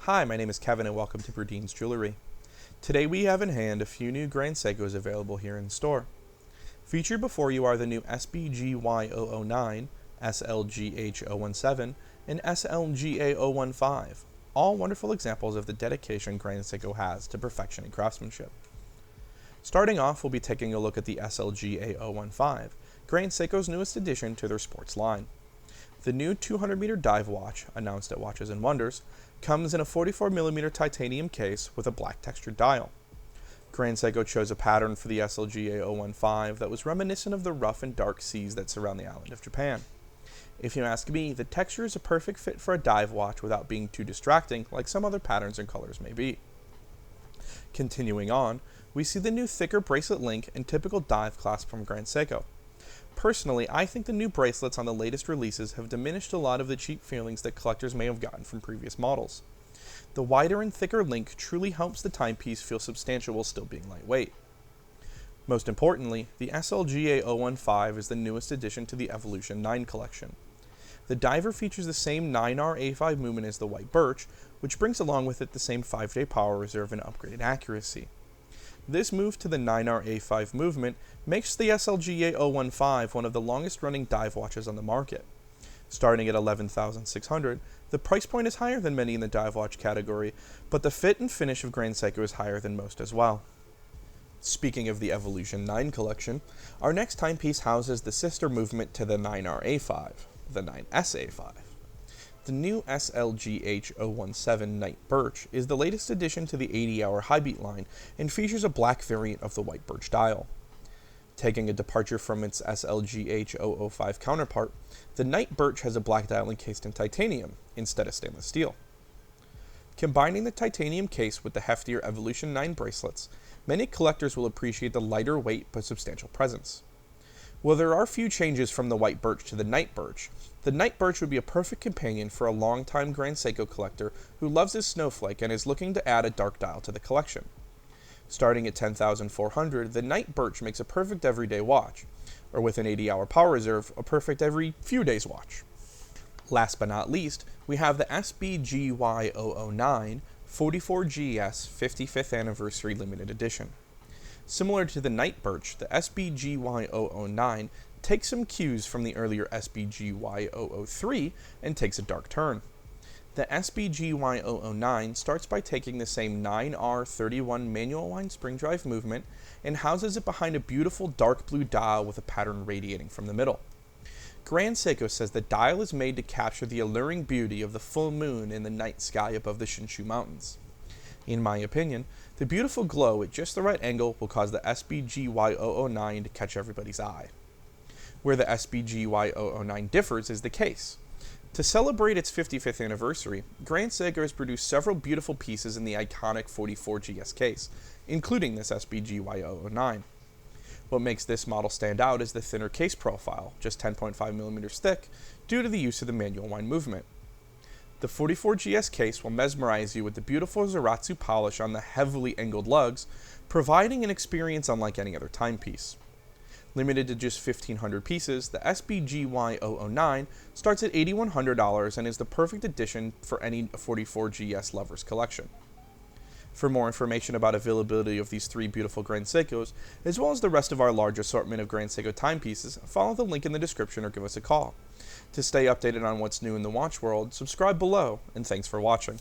Hi, my name is Kevin and welcome to Burdeens Jewelry. Today we have in hand a few new Grand Seikos available here in store. Featured before you are the new SBGY009, SLGH017, and SLGA015, all wonderful examples of the dedication Grand Seiko has to perfection and craftsmanship. Starting off, we'll be taking a look at the SLGA015, Grand Seiko's newest addition to their sports line. The new 200-meter dive watch, announced at Watches and Wonders, comes in a 44mm titanium case with a black textured dial. Grand Seiko chose a pattern for the SLGA015 that was reminiscent of the rough and dark seas that surround the island of Japan. If you ask me, the texture is a perfect fit for a dive watch without being too distracting like some other patterns and colors may be. Continuing on, we see the new thicker bracelet link and typical dive clasp from Grand Seiko. Personally, I think the new bracelets on the latest releases have diminished a lot of the cheap feelings that collectors may have gotten from previous models. The wider and thicker link truly helps the timepiece feel substantial while still being lightweight. Most importantly, the SLGA015 is the newest addition to the Evolution 9 collection. The diver features the same 9R-A5 movement as the White Birch, which brings along with it the same 5-day power reserve and upgraded accuracy. This move to the 9R-A5 movement makes the SLGA015 one of the longest running dive watches on the market. Starting at $11,600, the price point is higher than many in the dive watch category, but the fit and finish of Grand Seiko is higher than most as well. Speaking of the Evolution 9 collection, our next timepiece houses the sister movement to the 9R-A5, the 9S-A5. The new SLGH017 White Birch is the latest addition to the 80-hour high beat line and features a black variant of the White Birch dial. Taking a departure from its SLGH005 counterpart, the White Birch has a black dial encased in titanium instead of stainless steel. Combining the titanium case with the heftier Evolution 9 bracelets, many collectors will appreciate the lighter weight but substantial presence. While there are few changes from the White Birch to the White Birch, the White Birch would be a perfect companion for a long-time Grand Seiko collector who loves his snowflake and is looking to add a dark dial to the collection. Starting at $10,400, the White Birch makes a perfect everyday watch, or with an 80-hour power reserve, a perfect every few days watch. Last but not least, we have the SBGY009 44GS 55th Anniversary Limited Edition. Similar to the White Birch, the SBGY009 takes some cues from the earlier SBGY003 and takes a dark turn. The SBGY009 starts by taking the same 9R31 manual wind spring drive movement and houses it behind a beautiful dark blue dial with a pattern radiating from the middle. Grand Seiko says the dial is made to capture the alluring beauty of the full moon in the night sky above the Shinshu Mountains. In my opinion, the beautiful glow at just the right angle will cause the SBGY009 to catch everybody's eye. Where the SBGY009 differs is the case. To celebrate its 55th anniversary, Grand Seiko has produced several beautiful pieces in the iconic 44GS case, including this SBGY009. What makes this model stand out is the thinner case profile, just 10.5mm thick, due to the use of the manual wind movement. The 44GS case will mesmerize you with the beautiful Zaratsu polish on the heavily angled lugs, providing an experience unlike any other timepiece. Limited to just 1,500 pieces, the SBGY009 starts at $8,100 and is the perfect addition for any 44GS lover's collection. For more information about availability of these three beautiful Grand Seikos, as well as the rest of our large assortment of Grand Seiko timepieces, follow the link in the description or give us a call. To stay updated on what's new in the watch world, subscribe below, and thanks for watching.